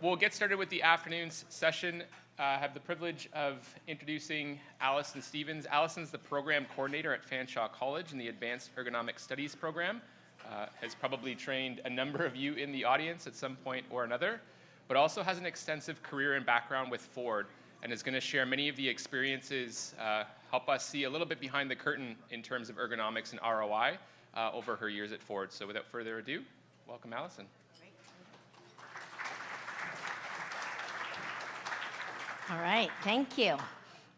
we'll get started with the afternoon's session. I have the privilege of introducing Allison Stevens. Allison's the program coordinator at Fanshawe College in the Advanced Ergonomic Studies program. Has probably trained a number of you in the audience at some point or another, but also has an extensive career and background with Ford and is going to share many of the experiences, help us see a little bit behind the curtain in terms of ergonomics and ROI over her years at Ford. So without further ado, welcome Allison. All right, thank you.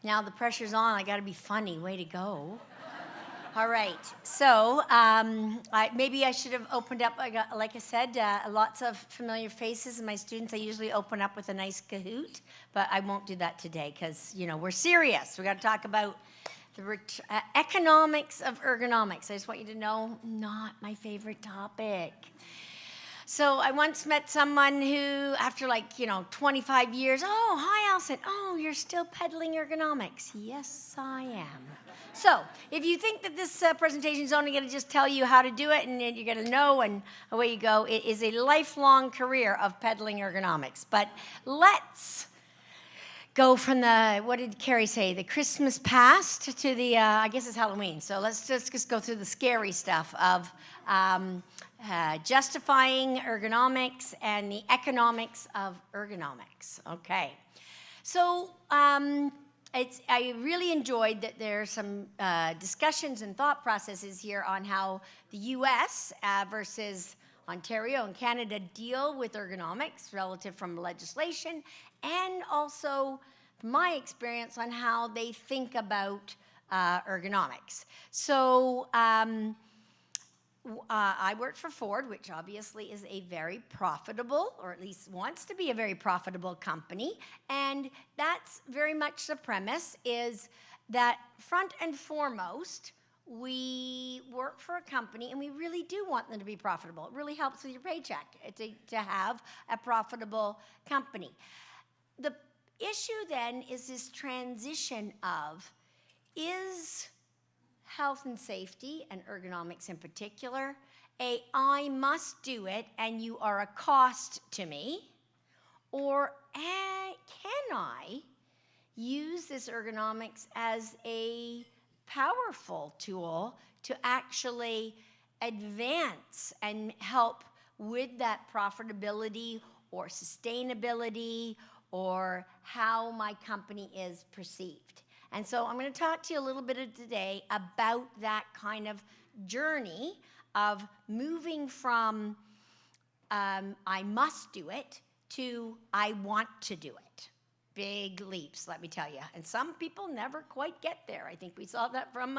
Now the pressure's on. I got to be funny. Way to go. All right, so maybe I should have opened up. Like I said, lots of familiar faces in my students. I usually open up with a nice Kahoot, but I won't do that today because, you know, we're serious. We got to talk about the economics of ergonomics. I just want you to know, not my favorite topic. So I once met someone who, after 25 years, oh, hi, Allison. Oh, you're still peddling ergonomics. Yes, I am. So if you think that this presentation is only going to just tell you how to do it and you're going to know and away you go, it is a lifelong career of peddling ergonomics. But let's go from the, what did Carrie say, the Christmas past to the, I guess it's Halloween. So let's just go through the scary stuff of justifying ergonomics and the economics of ergonomics. Okay. So I really enjoyed that there are some discussions and thought processes here on how the U.S. Versus Ontario and Canada deal with ergonomics relative from legislation, and also my experience on how they think about ergonomics. So I worked for Ford, which obviously is a very profitable, or at least wants to be a very profitable company. And that's very much the premise, is that front and foremost, we work for a company and we really do want them to be profitable. It really helps with your paycheck to have a profitable company. The issue then is this transition of, is health and safety, and ergonomics in particular, I must do it and you are a cost to me, or can I use this ergonomics as a powerful tool to actually advance and help with that profitability or sustainability or how my company is perceived. And so I'm going to talk to you a little bit today about that kind of journey of moving from I must do it to I want to do it. Big leaps, let me tell you. And some people never quite get there. I think we saw that from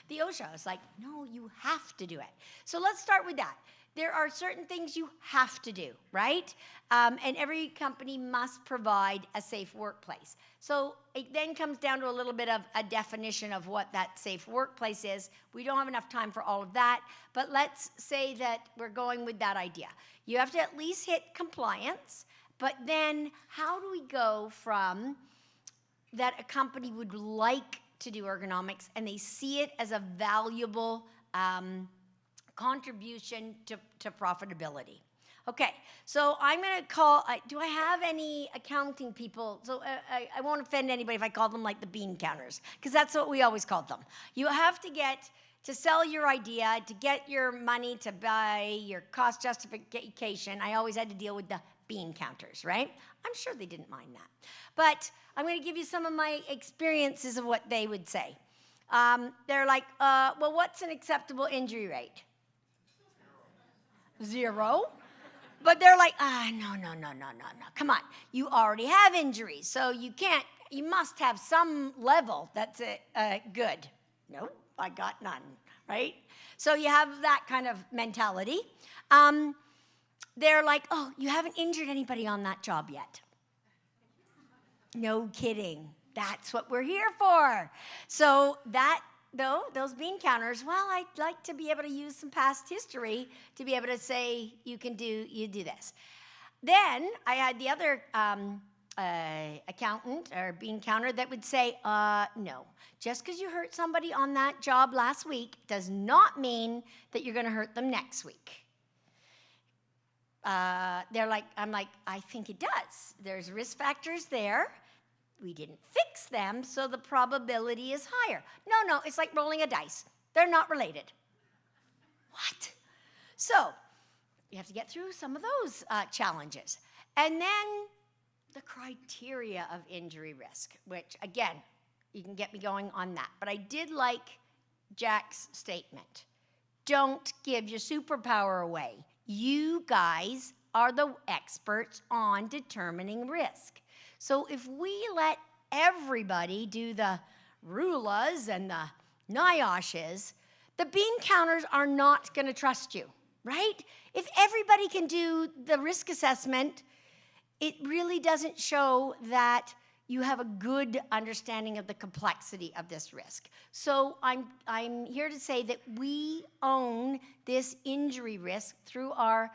the OSHA. It's like, no, you have to do it. So let's start with that. There are certain things you have to do, right? And every company must provide a safe workplace. So it then comes down to a little bit of a definition of what that safe workplace is. We don't have enough time for all of that, but let's say that we're going with that idea. You have to at least hit compliance, but then how do we go from that a company would like to do ergonomics and they see it as a valuable contribution to profitability? Okay, so I'm going to call, do I have any accounting people? So I won't offend anybody if I call them like the bean counters, because that's what we always called them. You have to sell your idea, to get your money, to buy your cost justification. I always had to deal with the bean counters, right? I'm sure they didn't mind that. But I'm going to give you some of my experiences of what they would say. They're like, well, what's an acceptable injury rate? Zero. But they're like, no. Come on. You already have injuries, so you must have some level that's good. Nope, I got none, right? So you have that kind of mentality. They're like, oh, you haven't injured anybody on that job yet. No kidding. That's what we're here for. So those bean counters, well, I'd like to be able to use some past history to be able to say you do this. Then I had the other accountant or bean counter that would say, no, just because you hurt somebody on that job last week does not mean that you're going to hurt them next week. I'm like, I think it does. There's risk factors there. We didn't fix them, so the probability is higher. No, it's like rolling a dice. They're not related. What? So you have to get through some of those challenges. And then the criteria of injury risk, which, again, you can get me going on that. But I did like Jack's statement. Don't give your superpower away. You guys are the experts on determining risk. So if we let everybody do the RULAs and the NIOSHs, the bean counters are not going to trust you, right? If everybody can do the risk assessment, it really doesn't show that you have a good understanding of the complexity of this risk. So I'm here to say that we own this injury risk through our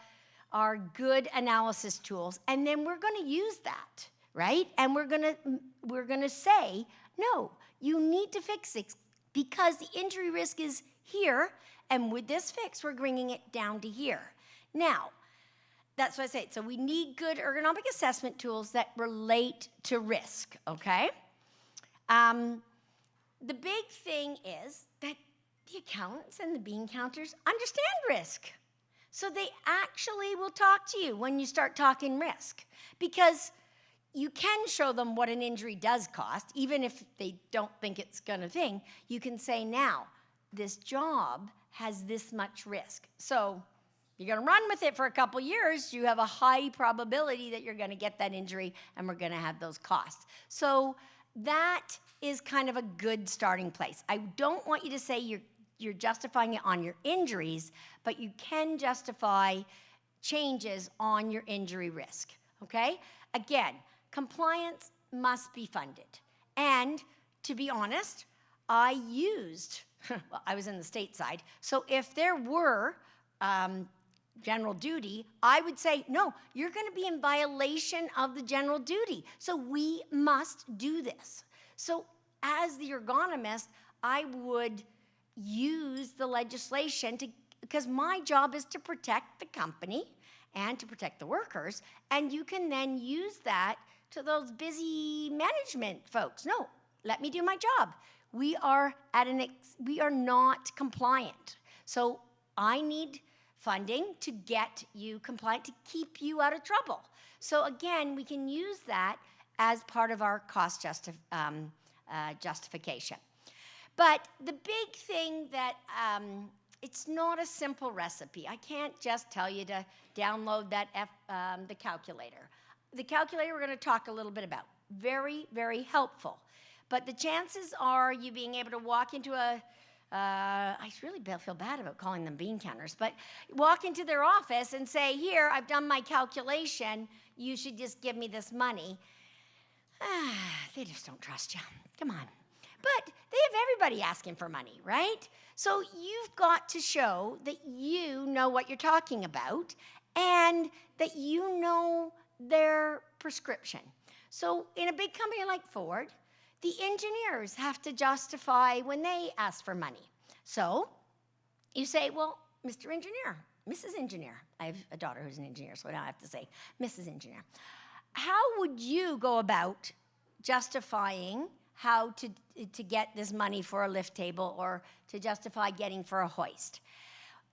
good analysis tools, and then we're going to use that, right? And we're going to say, no, you need to fix it because the injury risk is here, and with this fix, we're bringing it down to here. Now, that's what I say. So we need good ergonomic assessment tools that relate to risk, okay? The big thing is that the accountants and the bean counters understand risk. So they actually will talk to you when you start talking risk, because you can show them what an injury does cost, even if they don't think it's gonna thing. You can say, now, this job has this much risk. So you're going to run with it for a couple years, you have a high probability that you're going to get that injury and we're going to have those costs. So that is kind of a good starting place. I don't want you to say you're justifying it on your injuries, but you can justify changes on your injury risk, okay? Again, compliance must be funded. And to be honest, I used, well, I was in the state side, so if there were general duty, I would say, no, you're going to be in violation of the general duty. So we must do this. So as the ergonomist, I would use the legislation because my job is to protect the company and to protect the workers, and you can then use that to those busy management folks. No, let me do my job. We are not compliant. So I need funding to get you compliant, to keep you out of trouble. So again, we can use that as part of our cost justification. But the big thing that, it's not a simple recipe. I can't just tell you to download that the calculator. The calculator we're going to talk a little bit about. Very, very helpful. But the chances are you being able to walk into I really feel bad about calling them bean counters, but walk into their office and say, here, I've done my calculation, you should just give me this money. They just don't trust you. Come on. But they have everybody asking for money, right? So you've got to show that you know what you're talking about and that you know their prescription. So in a big company like Ford, the engineers have to justify when they ask for money. So you say, well, Mr. Engineer, Mrs. Engineer. I have a daughter who's an engineer, so now I have to say Mrs. Engineer. How would you go about justifying how to get this money for a lift table or to justify getting for a hoist?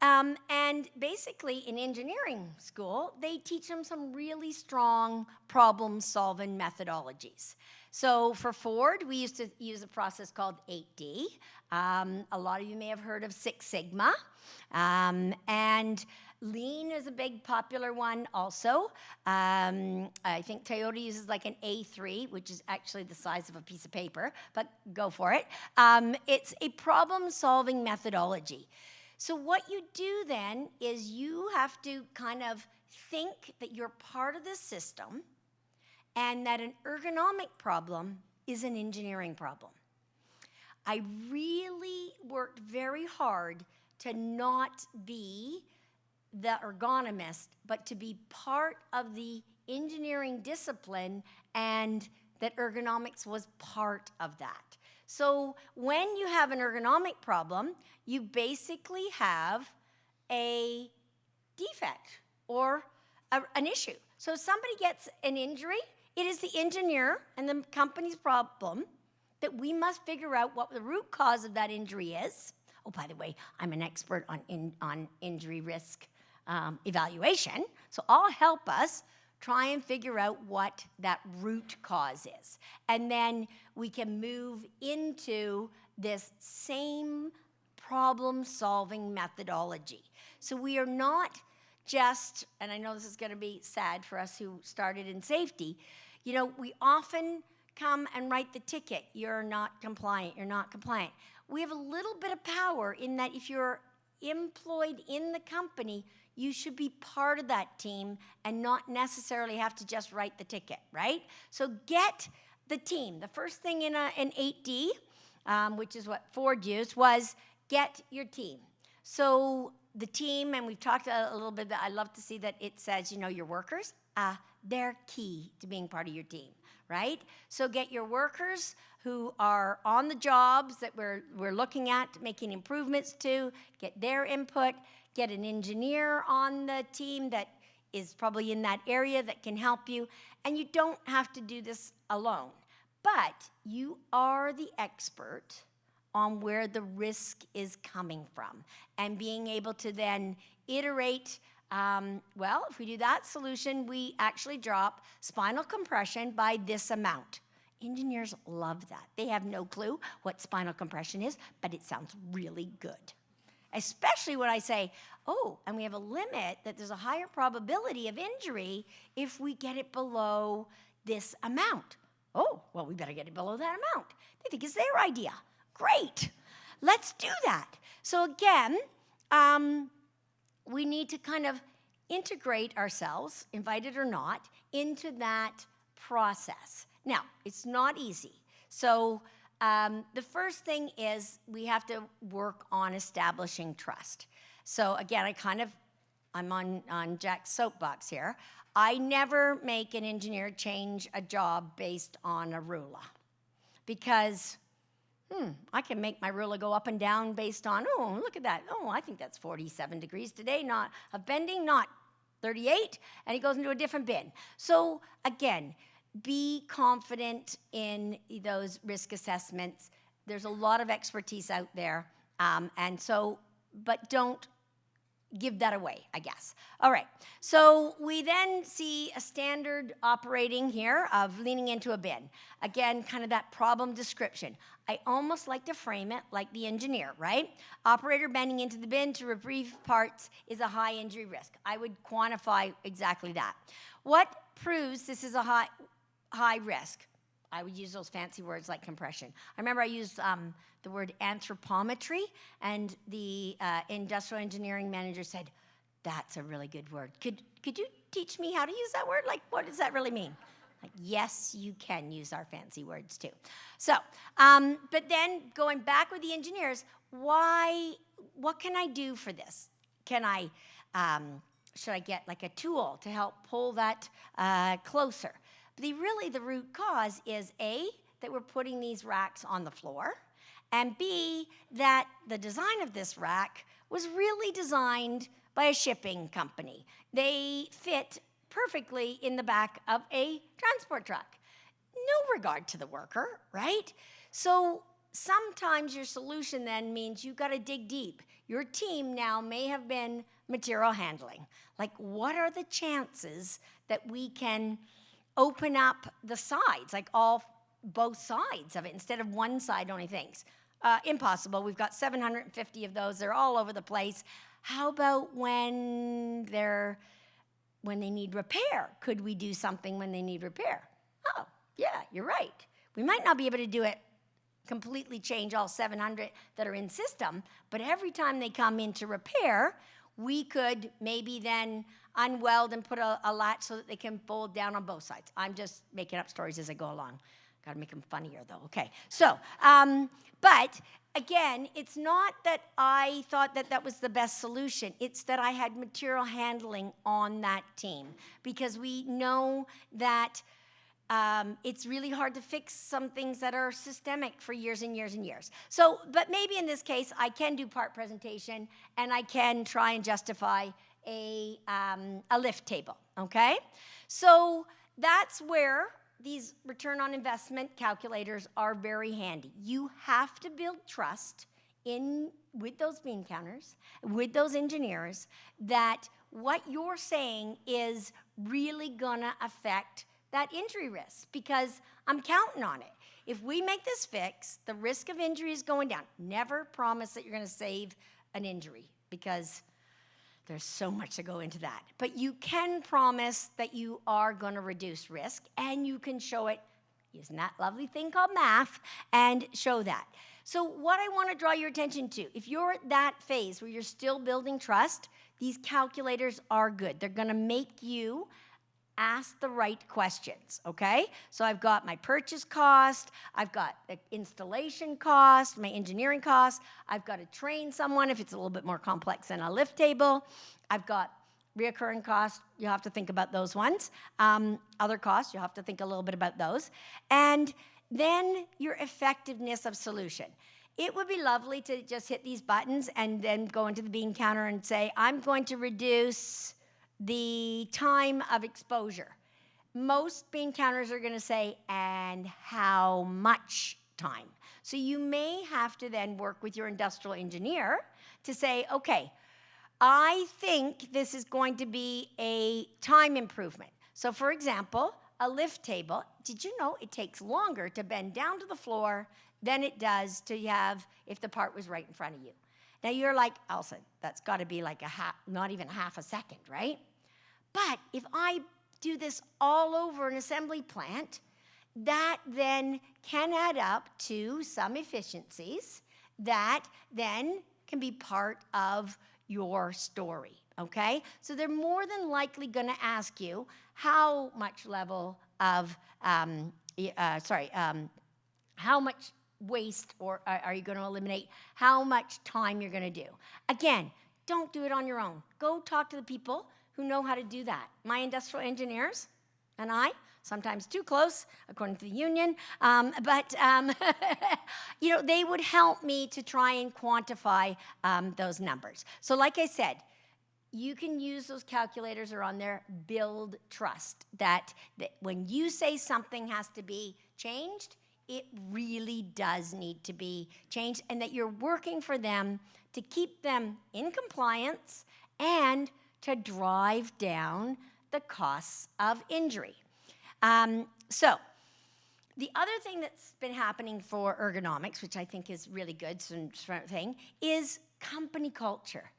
And basically, in engineering school, they teach them some really strong problem-solving methodologies. So for Ford, we used to use a process called 8D. A lot of you may have heard of Six Sigma. And Lean is a big popular one also. I think Toyota uses like an A3, which is actually the size of a piece of paper, but go for it. It's a problem-solving methodology. So what you do then is you have to kind of think that you're part of this system and that an ergonomic problem is an engineering problem. I really worked very hard to not be the ergonomist, but to be part of the engineering discipline, and that ergonomics was part of that. So when you have an ergonomic problem, you basically have a defect or an issue. So if somebody gets an injury, it is the engineer and the company's problem that we must figure out what the root cause of that injury is. Oh, by the way, I'm an expert on injury risk evaluation, so I'll help us try and figure out what that root cause is. And then we can move into this same problem-solving methodology. So we are not just, and I know this is going to be sad for us who started in safety, you know, we often come and write the ticket. You're not compliant, you're not compliant. We have a little bit of power in that if you're employed in the company, you should be part of that team and not necessarily have to just write the ticket, right? So get the team. The first thing in 8D, which is what Ford used, was get your team. So the team, and we've talked a little bit, that I love to see that it says, you know, your workers, they're key to being part of your team, right? So get your workers who are on the jobs that we're looking at, making improvements to, get their input, get an engineer on the team that is probably in that area that can help you, and you don't have to do this alone. But you are the expert on where the risk is coming from, and being able to then iterate, well, if we do that solution, we actually drop spinal compression by this amount. Engineers love that. They have no clue what spinal compression is, but it sounds really good. Especially when I say, oh, and we have a limit that there's a higher probability of injury if we get it below this amount. Oh, well, we better get it below that amount. They think it's their idea. Great. Let's do that. So again, we need to kind of integrate ourselves, invited or not, into that process. Now, it's not easy. So the first thing is we have to work on establishing trust. So again, I'm on Jack's soapbox here. I never make an engineer change a job based on a ruler, because I can make my ruler go up and down based on, oh, look at that. Oh, I think that's 47 degrees today, not of bending, not 38, and it goes into a different bin. So again, be confident in those risk assessments. There's a lot of expertise out there, but don't give that away, I guess. All right, so we then see a standard operating here of leaning into a bin. Again, kind of that problem description. I almost like to frame it like the engineer, right? Operator bending into the bin to retrieve parts is a high injury risk. I would quantify exactly that. What proves this is a high risk? I would use those fancy words like compression. I remember I used the word anthropometry, and the industrial engineering manager said, that's a really good word. Could you teach me how to use that word? Like, what does that really mean? Like, yes, you can use our fancy words too. So, but then going back with the engineers, what can I do for this? Can I, should I get like a tool to help pull that closer? Really, the root cause is A, that we're putting these racks on the floor, and B, that the design of this rack was really designed by a shipping company. They fit perfectly in the back of a transport truck. No regard to the worker, right? So sometimes your solution then means you've got to dig deep. Your team now may have been material handling. Like, what are the chances that we can open up the sides, like both sides of it, instead of one side only things? Impossible. We've got 750 of those. They're all over the place. How about when they need repair? Could we do something when they need repair? Oh, yeah, you're right. We might not be able to do it completely, change all 700 that are in system, but every time they come in to repair, we could maybe then unweld and put a latch so that they can fold down on both sides. I'm just making up stories as I go along. Got to make them funnier, though. Okay, so, but again, it's not that I thought that that was the best solution. It's that I had material handling on that team, because we know that it's really hard to fix some things that are systemic for years and years and years. So, but maybe in this case, I can do part presentation, and I can try and justify a lift table, okay? So that's where these return on investment calculators are very handy. You have to build trust with those bean counters, with those engineers, that what you're saying is really gonna affect that injury risk, because I'm counting on it. If we make this fix, the risk of injury is going down. Never promise that you're gonna save an injury, because there's so much to go into that. But you can promise that you are gonna reduce risk, and you can show it using that lovely thing called math and show that. So what I wanna draw your attention to, if you're at that phase where you're still building trust, these calculators are good. They're gonna make you ask the right questions, okay? So I've got my purchase cost, I've got the installation cost, my engineering cost, I've got to train someone if it's a little bit more complex than a lift table, I've got reoccurring costs, you have to think about those ones. Other costs, you have to think a little bit about those. And then your effectiveness of solution. It would be lovely to just hit these buttons and then go into the bean counter and say, I'm going to reduce the time of exposure. Most bean counters are going to say, and how much time? So you may have to then work with your industrial engineer to say, okay, I think this is going to be a time improvement. So for example, a lift table, did you know it takes longer to bend down to the floor than it does to have if the part was right in front of you? Now you're like, Allison, that's got to be like not even half a second, right? But if I do this all over an assembly plant, that then can add up to some efficiencies that then can be part of your story, okay? So they're more than likely going to ask you how much level of, how much waste or are you going to eliminate, how much time you're going to do. Again, don't do it on your own. Go talk to the people who know how to do that. My industrial engineers and I, sometimes too close, according to the union, you know, they would help me to try and quantify those numbers. So like I said, you can use those calculators are on there, build trust, that when you say something has to be changed, it really does need to be changed, and that you're working for them to keep them in compliance and to drive down the costs of injury. So the other thing that's been happening for ergonomics, which I think is really good, is company culture.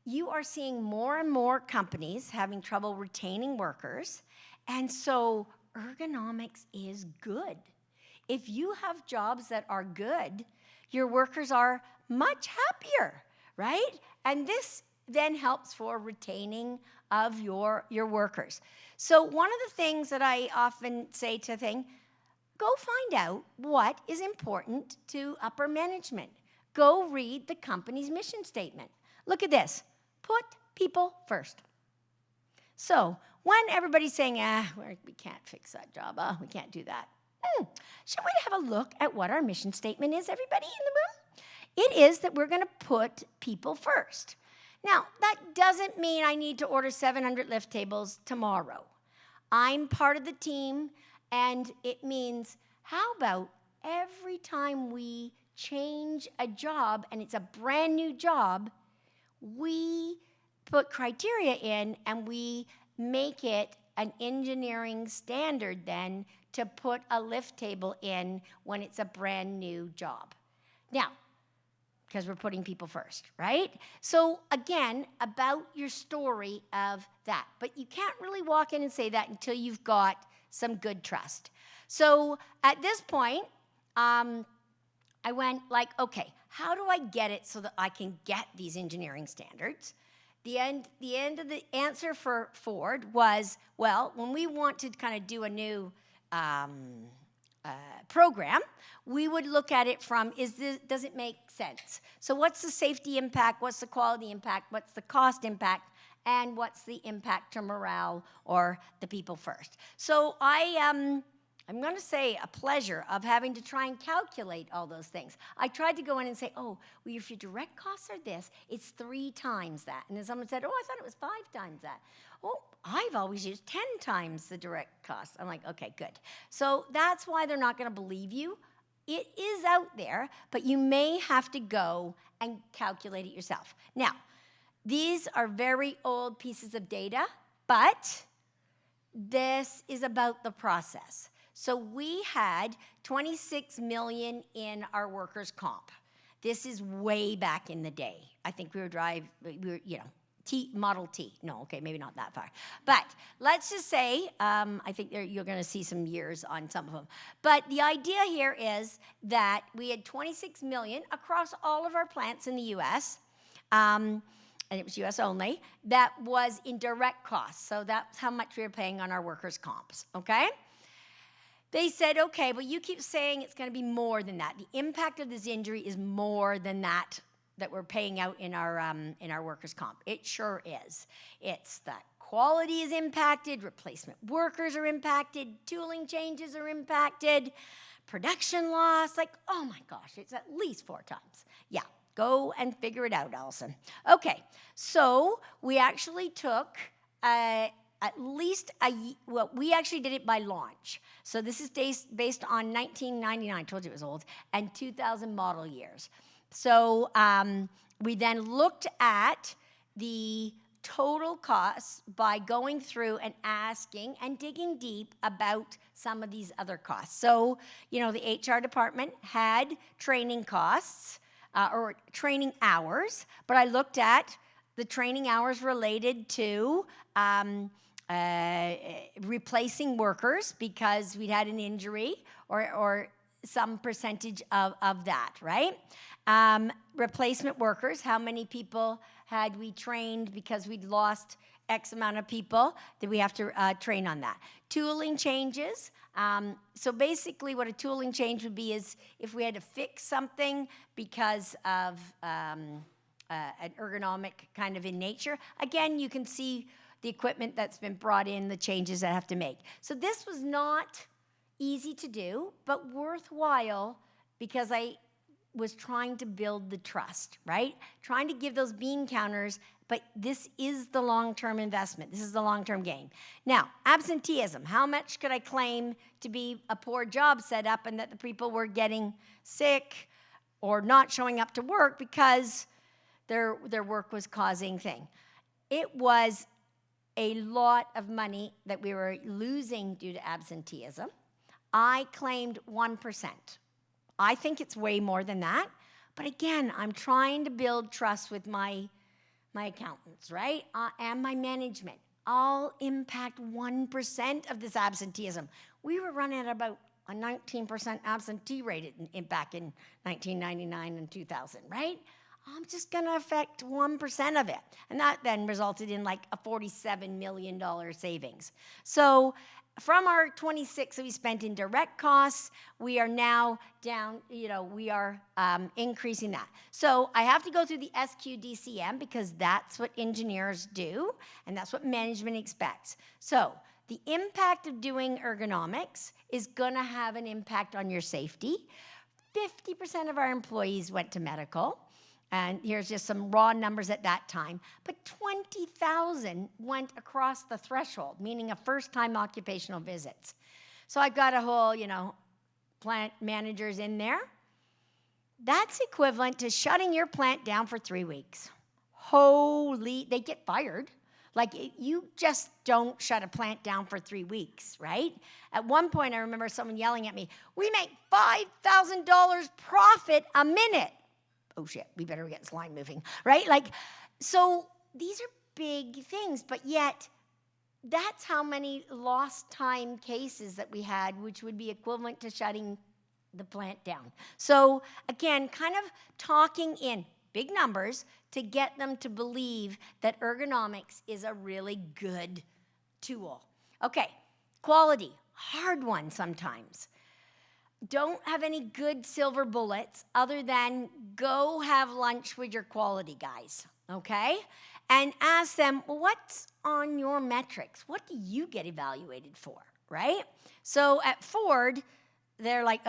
You are seeing more and more companies having trouble retaining workers, and so ergonomics is good. If you have jobs that are good, your workers are much happier, right? And this then helps for retaining of your workers. So one of the things that I often say to go find out what is important to upper management. Go read the company's mission statement. Look at this. Put people first. So when everybody's saying, we can't fix that job, we can't do that. Should we have a look at what our mission statement is, everybody in the room? It is that we're going to put people first. Now, that doesn't mean I need to order 700 lift tables tomorrow. I'm part of the team, and it means how about every time we change a job and it's a brand new job, we put criteria in and we make it an engineering standard then to put a lift table in when it's a brand new job. Now, because we're putting people first, right? So again, about your story of that. But you can't really walk in and say that until you've got some good trust. So at this point, I went like, okay, how do I get it so that I can get these engineering standards? The end of the answer for Ford was, well, when we want to kind of do a new program, we would look at it from, does it make sense? So what's the safety impact, what's the quality impact, what's the cost impact, and what's the impact to morale or the people first? So I I'm going to say a pleasure of having to try and calculate all those things. I tried to go in and say, oh, well, if your direct costs are this, it's 3 times that. And then someone said, oh, I thought it was 5 times that. Oh, I've always used 10 times the direct cost. I'm like, okay, good. So that's why they're not going to believe you. It is out there, but you may have to go and calculate it yourself. Now, these are very old pieces of data, but this is about the process. So we had 26 million in our workers' comp. This is way back in the day. I think we were, Model T. No, okay, maybe not that far. But let's just say, I think you're going to see some years on some of them. But the idea here is that we had 26 million across all of our plants in the U.S., and it was U.S. only, that was in direct costs. So that's how much we were paying on our workers' comps, okay? They said, okay, but you keep saying it's going to be more than that. The impact of this injury is more than that we're paying out in our workers' comp. It sure is. It's that quality is impacted, replacement workers are impacted, tooling changes are impacted, production loss, like, oh my gosh, it's at least 4 times. Yeah, go and figure it out, Allison. Okay, so we actually took we actually did it by launch. So this is based on 1999, I told you it was old, and 2000 model years. So we then looked at the total costs by going through and asking and digging deep about some of these other costs. So, the HR department had training costs or training hours, but I looked at the training hours related to replacing workers because we'd had an injury or some percentage of that, right? Replacement workers, how many people had we trained because we'd lost X amount of people? Did we have to train on that? Tooling changes. So basically what a tooling change would be is if we had to fix something because of an ergonomic kind of in nature. Again, you can see the equipment that's been brought in, the changes that I have to make. So this was not easy to do, but worthwhile because I was trying to build the trust, right? Trying to give those bean counters, but this is the long-term investment. This is the long-term gain. Now, absenteeism. How much could I claim to be a poor job setup and that the people were getting sick or not showing up to work because their work was causing thing? It was a lot of money that we were losing due to absenteeism. I claimed 1%. I think it's way more than that. But again, I'm trying to build trust with my accountants, right? And my management. I'll impact 1% of this absenteeism. We were running at about a 19% absentee rate back in 1999 and 2000, right? I'm just going to affect 1% of it. And that then resulted in like a $47 million savings. So from our 26 that we spent in direct costs, we are now down, we are increasing that. So I have to go through the SQDCM because that's what engineers do, and that's what management expects. So the impact of doing ergonomics is going to have an impact on your safety. 50% of our employees went to medical. And here's just some raw numbers at that time. But 20,000 went across the threshold, meaning a first-time occupational visits. So I've got a whole, plant managers in there. That's equivalent to shutting your plant down for 3 weeks. They get fired. Like, you just don't shut a plant down for 3 weeks, right? At one point, I remember someone yelling at me, "We make $5,000 profit a minute." Oh shit, we better get this line moving, right? So these are big things, but yet that's how many lost time cases that we had, which would be equivalent to shutting the plant down. So again, kind of talking in big numbers to get them to believe that ergonomics is a really good tool. Okay, quality, hard one sometimes. Don't have any good silver bullets other than go have lunch with your quality guys, okay? And ask them, well, what's on your metrics? What do you get evaluated for, right? So at Ford, they're like,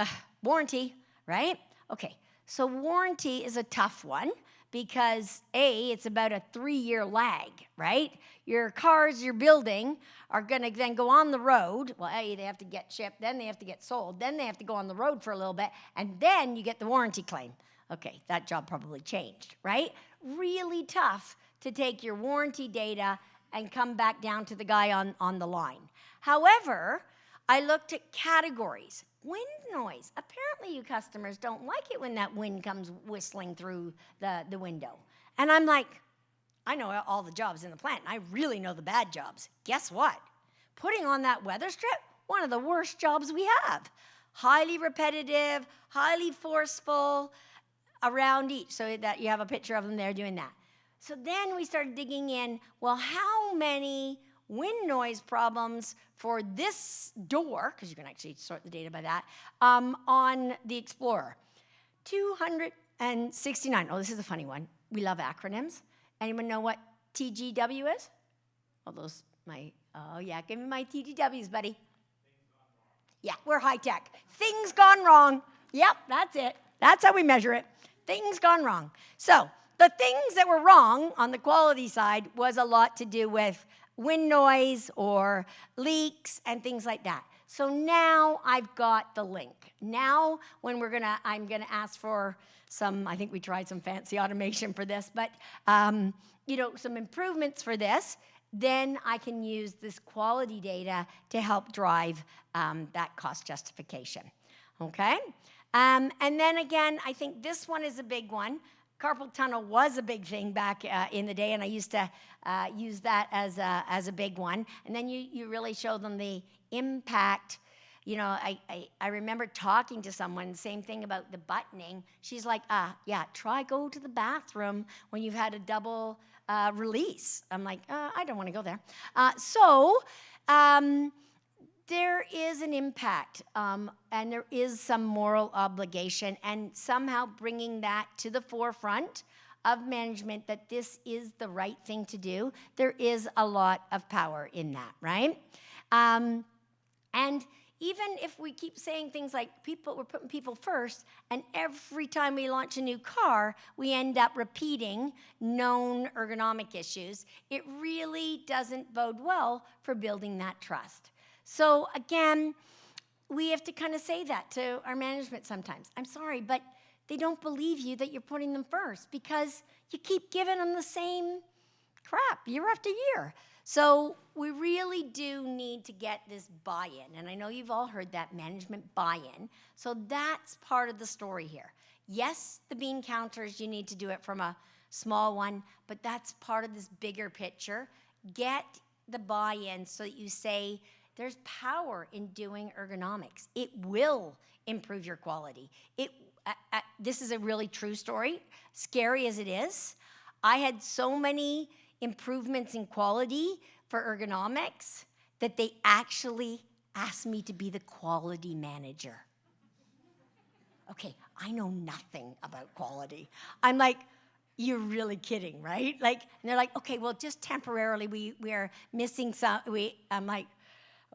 warranty, right? Okay, so warranty is a tough one because A, it's about a 3-year lag, right? Your cars you're building are gonna then go on the road. Well, A, they have to get shipped, then they have to get sold, then they have to go on the road for a little bit, and then you get the warranty claim. Okay, that job probably changed, right? Really tough to take your warranty data and come back down to the guy on the line. However, I looked at categories. Wind noise. Apparently you customers don't like it when that wind comes whistling through the window. And I'm like, I know all the jobs in the plant, and I really know the bad jobs. Guess what? Putting on that weather strip, one of the worst jobs we have. Highly repetitive, highly forceful around each, so that you have a picture of them there doing that. So then we started digging in, well, how many wind noise problems for this door, because you can actually sort the data by that, on the Explorer? 269. Oh, this is a funny one. We love acronyms. Anyone know what TGW is? Oh yeah, give me my TGWs, buddy. Yeah, we're high tech. Things gone wrong. Yep, that's it. That's how we measure it. Things gone wrong. So the things that were wrong on the quality side was a lot to do with wind noise or leaks and things like that. So now I've got the link. Now when I'm gonna ask for some, I think we tried some fancy automation for this, but some improvements for this, then I can use this quality data to help drive that cost justification, okay? And then again, I think this one is a big one. Carpal tunnel was a big thing back in the day, and I used to use that as a big one. And then you really show them the impact. I remember talking to someone, same thing about the buttoning. She's like, yeah, try go to the bathroom when you've had a double release. I'm like, I don't want to go there. There is an impact, and there is some moral obligation, and somehow bringing that to the forefront of management that this is the right thing to do. There is a lot of power in that, right? And even if we keep saying things like we're putting people first, and every time we launch a new car, we end up repeating known ergonomic issues, it really doesn't bode well for building that trust. So again, we have to kind of say that to our management sometimes. I'm sorry, but they don't believe you that you're putting them first because you keep giving them the same crap year after year. So we really do need to get this buy-in. And I know you've all heard that, management buy-in. So that's part of the story here. Yes, the bean counters, you need to do it from a small one, but that's part of this bigger picture. Get the buy-in so that you say, there's power in doing ergonomics. It will improve your quality. This is a really true story, scary as it is. I had so many improvements in quality for ergonomics that they actually asked me to be the quality manager. Okay, I know nothing about quality. I'm like, you're really kidding, right? And they're like, okay, well, just temporarily, we are missing some. I'm like,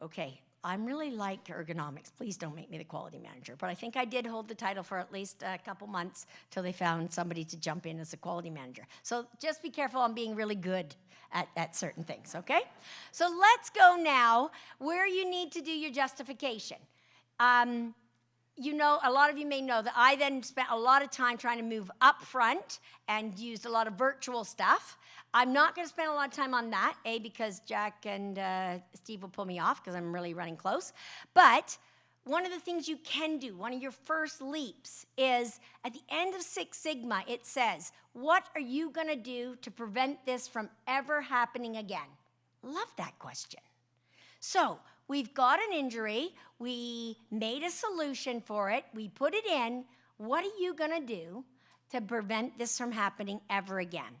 okay, I'm really like ergonomics. Please don't make me the quality manager. But I think I did hold the title for at least a couple months till they found somebody to jump in as a quality manager. So just be careful on being really good at certain things, okay? So let's go now where you need to do your justification. A lot of you may know that I then spent a lot of time trying to move up front and used a lot of virtual stuff. I'm not going to spend a lot of time on that, because Jack and Steve will pull me off because I'm really running close. But one of the things you can do, one of your first leaps, is at the end of Six Sigma, it says, what are you going to do to prevent this from ever happening again? Love that question. So we've got an injury. We made a solution for it. We put it in. What are you going to do to prevent this from happening ever again?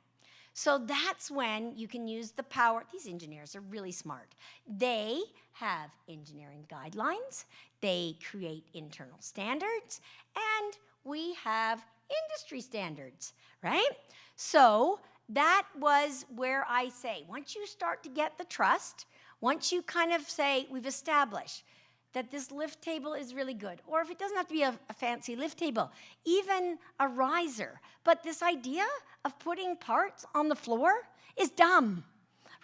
So that's when you can use the power. These engineers are really smart. They have engineering guidelines. They create internal standards. And we have industry standards, right? So that was where I say, once you start to get the trust, Once you kind of say, we've established that this lift table is really good, or if it doesn't have to be a fancy lift table, even a riser. But this idea of putting parts on the floor is dumb,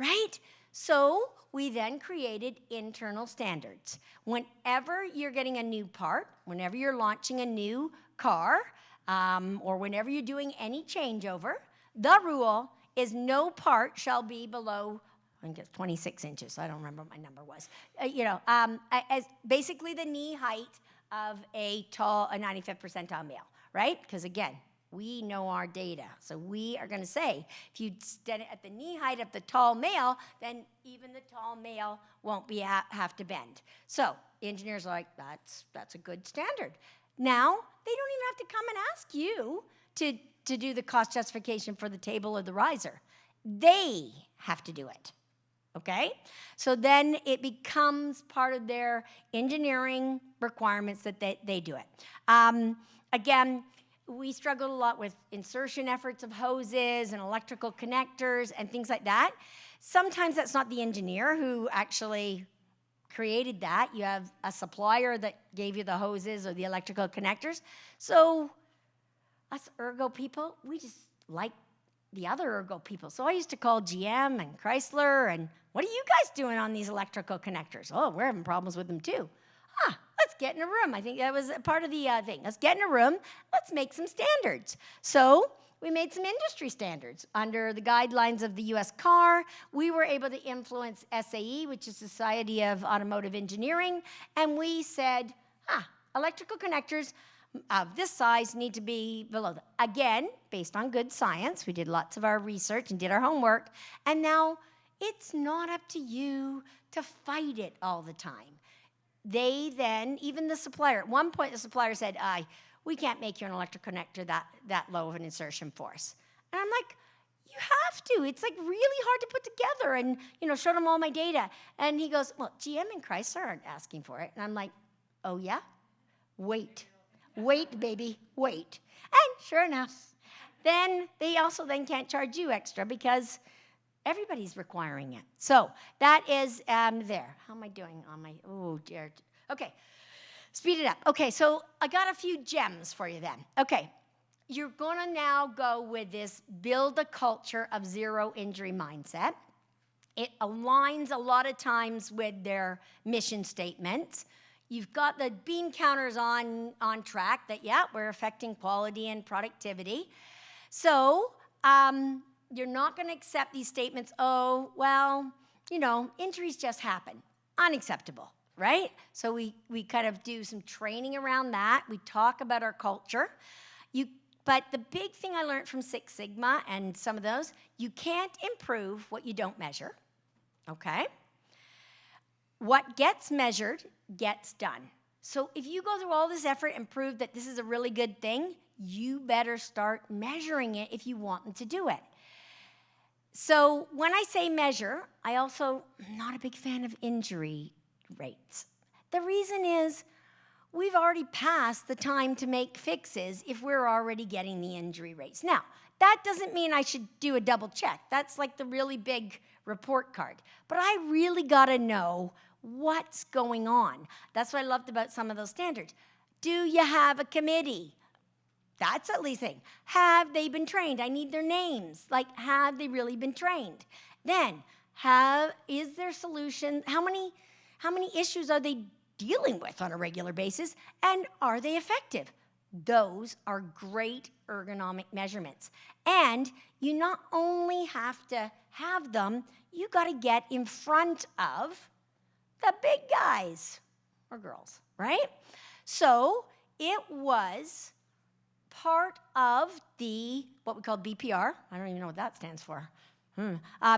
right? So we then created internal standards. Whenever you're getting a new part, whenever you're launching a new car, or whenever you're doing any changeover, the rule is no part shall be below, I think it's 26 inches. I don't remember what my number was. As basically the knee height of a 95th percentile male, right? Because again, we know our data. So we are going to say, if you stand at the knee height of the tall male, then even the tall male won't have to bend. So engineers are like, that's a good standard. Now, they don't even have to come and ask you to do the cost justification for the table or the riser. They have to do it, okay? So then it becomes part of their engineering requirements that they do it. Again, we struggled a lot with insertion efforts of hoses and electrical connectors and things like that. Sometimes that's not the engineer who actually created that. You have a supplier that gave you the hoses or the electrical connectors. So us ergo people, we just like the other ergo people. So I used to call GM and Chrysler and, what are you guys doing on these electrical connectors? Oh, we're having problems with them too. Let's get in a room. I think that was part of the thing. Let's get in a room. Let's make some standards. So we made some industry standards. Under the guidelines of the U.S. CAR, we were able to influence SAE, which is Society of Automotive Engineering, and we said, electrical connectors of this size need to be below that. Again, based on good science, we did lots of our research and did our homework, and now it's not up to you to fight it all the time. They then, even the supplier, at one point the supplier said, we can't make you an electric connector that low of an insertion force. And I'm like, you have to. It's like really hard to put together, and showed him all my data. And he goes, well, GM and Chrysler aren't asking for it. And I'm like, oh yeah? Wait, baby, wait. And sure enough, then they also then can't charge you extra because everybody's requiring it. So that is there. How am I doing on my, oh dear. Okay, speed it up. Okay, so I got a few gems for you then. Okay, you're gonna now go with this build a culture of zero injury mindset. It aligns a lot of times with their mission statements. You've got the bean counters on track that, yeah, we're affecting quality and productivity. So, you're not going to accept these statements, oh, well, injuries just happen. Unacceptable, right? So we kind of do some training around that. We talk about our culture. But the big thing I learned from Six Sigma and some of those, you can't improve what you don't measure, okay? What gets measured gets done. So if you go through all this effort and prove that this is a really good thing, you better start measuring it if you want them to do it. So when I say measure, I also am not a big fan of injury rates. The reason is we've already passed the time to make fixes if we're already getting the injury rates. Now, that doesn't mean I should do a double check. That's like the really big report card. But I really got to know what's going on. That's what I loved about some of those standards. Do you have a committee? That's at least a thing. Have they been trained? I need their names. Like, have they really been trained? Then, is there solution? How many issues are they dealing with on a regular basis? And are they effective? Those are great ergonomic measurements. And you not only have to have them, you got to get in front of the big guys or girls, right? So it was part of what we call BPR. I don't even know what that stands for.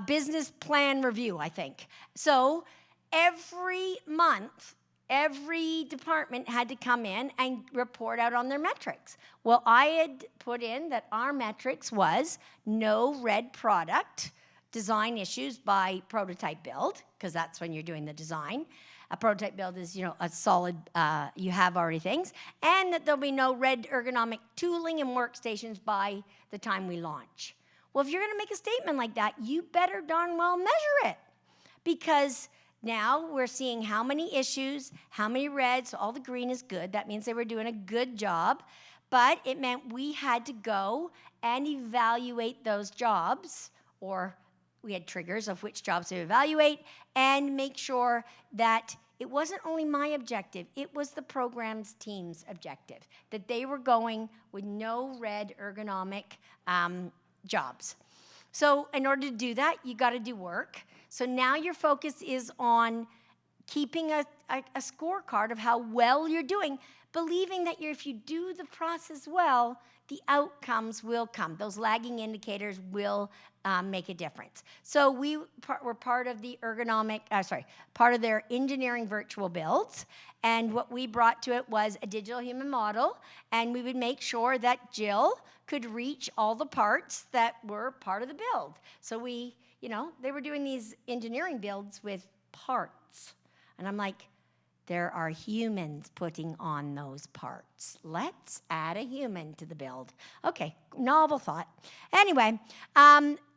Business plan review, I think. So every month, every department had to come in and report out on their metrics. Well, I had put in that our metrics was no red product, design issues by prototype build, because that's when you're doing the design. A prototype build is, a solid, you have already things, and that there'll be no red ergonomic tooling and workstations by the time we launch. Well, if you're going to make a statement like that, you better darn well measure it, because Now we're seeing how many issues, how many reds, all the green is good. That means they were doing a good job. But it meant we had to go and evaluate those jobs, or we had triggers of which jobs to evaluate, and make sure that it wasn't only my objective, it was the program's team's objective, that they were going with no red ergonomic jobs. So in order to do that, you got to do work. So now your focus is on keeping a scorecard of how well you're doing, believing that if you do the process well, the outcomes will come. Those lagging indicators will make a difference. So we were part of the part of their engineering virtual builds. And what we brought to it was a digital human model. And we would make sure that Jill could reach all the parts that were part of the build. So they were doing these engineering builds with parts. And I'm like, there are humans putting on those parts. Let's add a human to the build. Okay, novel thought. Anyway,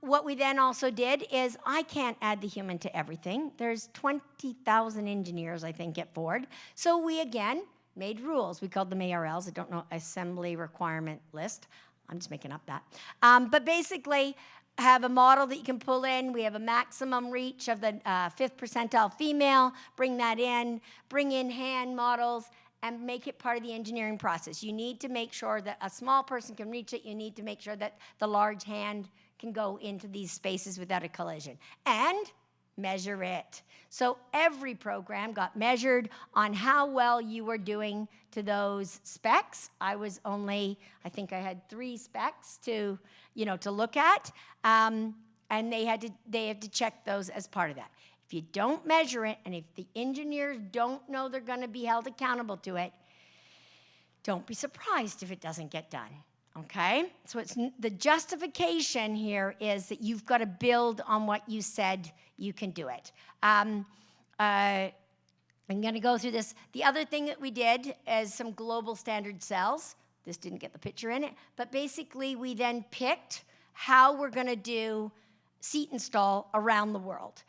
what we then also did is I can't add the human to everything. There's 20,000 engineers, I think, at Ford. So we, again, made rules. We called them ARLs. I don't know, Assembly Requirement List. I'm just making up that. But basically, have a model that you can pull in. We have a maximum reach of the 5th percentile female. Bring that in. Bring in hand models and make it part of the engineering process. You need to make sure that a small person can reach it. You need to make sure that the large hand can go into these spaces without a collision. And measure it. So every program got measured on how well you were doing to those specs. I think I had 3 specs to look at, and they had to check those as part of that. If you don't measure it, and if the engineers don't know they're going to be held accountable to it, don't be surprised if it doesn't get done. Okay? So it's the justification here is that you've got to build on what you said you can do it. I'm going to go through this. The other thing that we did is some global standard cells. This didn't get the picture in it. But basically, we then picked how we're going to do seat install around the world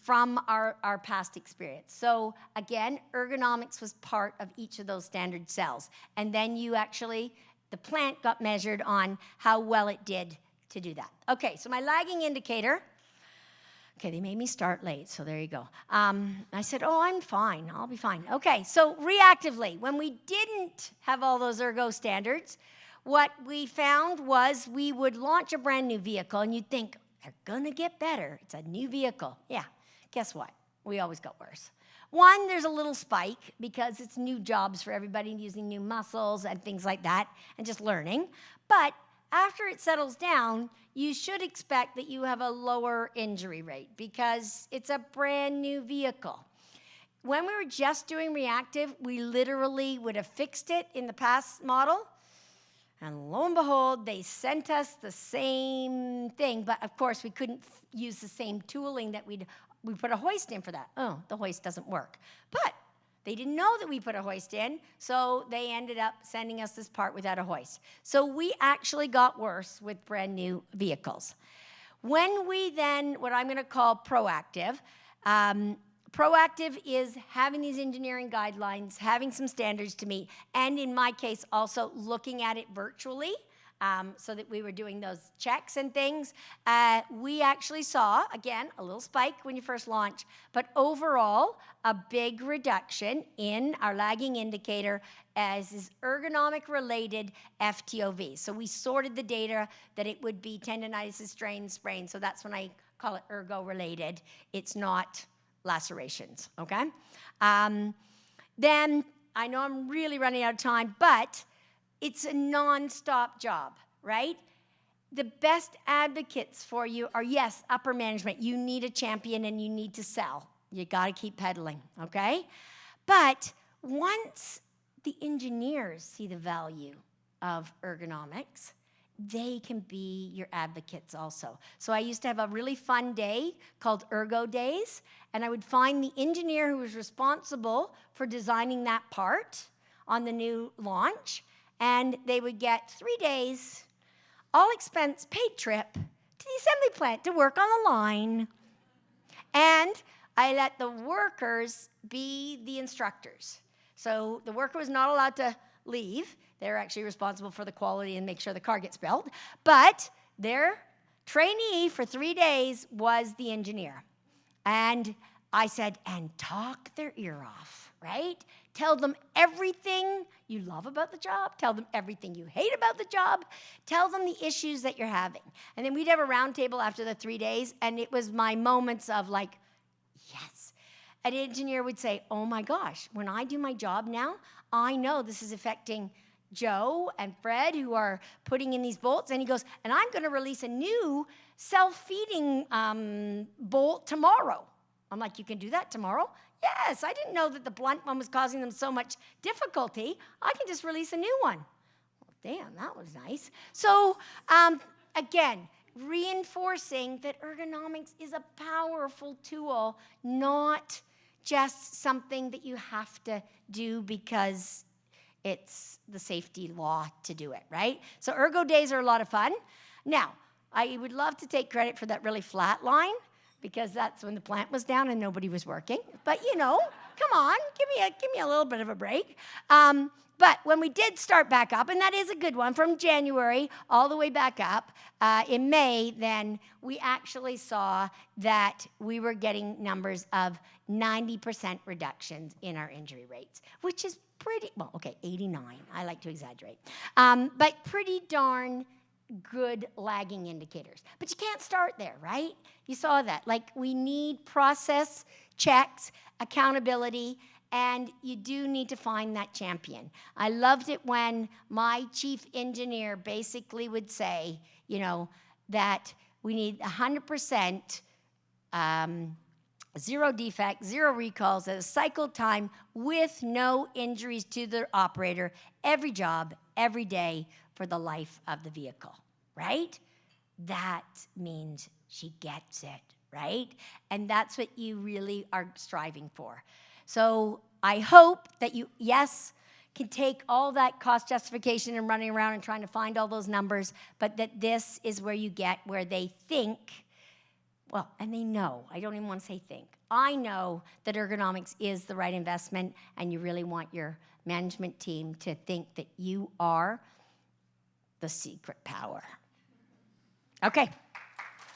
from our past experience. So again, ergonomics was part of each of those standard cells. And then the plant got measured on how well it did to do that. Okay, so my lagging indicator. Okay, they made me start late, so there you go. I said, I'm fine. I'll be fine. Okay, so reactively, when we didn't have all those ergo standards, what we found was we would launch a brand new vehicle, and you'd think, they're going to get better. It's a new vehicle. Yeah, guess what? We always got worse. One, there's a little spike because it's new jobs for everybody using new muscles and things like that and just learning. But after it settles down, you should expect that you have a lower injury rate because it's a brand new vehicle. When we were just doing reactive, we literally would have fixed it in the past model. And lo and behold, they sent us the same thing. But of course, we couldn't use the same tooling that we put a hoist in for that. Oh, the hoist doesn't work. But they didn't know that we put a hoist in, so they ended up sending us this part without a hoist. So we actually got worse with brand new vehicles. When we then, what I'm going to call proactive, proactive is having these engineering guidelines, having some standards to meet, and in my case, also looking at it virtually so that we were doing those checks and things. We actually saw, again, a little spike when you first launch, but overall, a big reduction in our lagging indicator as is ergonomic-related FTOV. So we sorted the data that it would be tendonitis, strain, sprain, so that's when I call it ergo-related. It's not lacerations, okay? Then, I know I'm really running out of time, but it's a non-stop job, right? The best advocates for you are, yes, upper management. You need a champion and you need to sell. You got to keep pedaling, okay? But once the engineers see the value of ergonomics, they can be your advocates also. So I used to have a really fun day called Ergo Days, and I would find the engineer who was responsible for designing that part on the new launch, and they would get 3 days, all expense paid trip to the assembly plant to work on the line. And I let the workers be the instructors. So the worker was not allowed to leave. They're actually responsible for the quality and make sure the car gets built. But their trainee for 3 days was the engineer. And I said, and talk their ear off, right? Tell them everything you love about the job. Tell them everything you hate about the job. Tell them the issues that you're having. And then we'd have a round table after the 3 days, and it was my moments of like, yes. An engineer would say, oh my gosh, when I do my job now, I know this is affecting Joe and Fred who are putting in these bolts. And he goes, and I'm going to release a new self-feeding bolt tomorrow. I'm like, you can do that tomorrow? Yes, I didn't know that the blunt one was causing them so much difficulty. I can just release a new one. Well, damn, that was nice. So again, reinforcing that ergonomics is a powerful tool, not just something that you have to do because it's the safety law to do it, right? So ergo days are a lot of fun. Now, I would love to take credit for that really flat line because that's when the plant was down and nobody was working. But you know, come on, give me a little bit of a break. But when we did start back up, and that is a good one, from January all the way back up, in May, then we actually saw that we were getting numbers of 90% reductions in our injury rates, which is pretty, well, okay, 89. I like to exaggerate. But pretty darn good lagging indicators. But you can't start there, right? You saw that. Like, we need process checks, accountability, and you do need to find that champion. I loved it when my chief engineer basically would say, you know, that we need 100% zero defects, zero recalls at a cycle time with no injuries to the operator, every job, every day for the life of the vehicle, right? That means she gets it, right? And that's what you really are striving for. So I hope that you, yes, can take all that cost justification and running around and trying to find all those numbers, but that this is where you get where they think, well, and they know. I don't even want to say think. I know that ergonomics is the right investment, and you really want your management team to think that you are the secret power. Okay.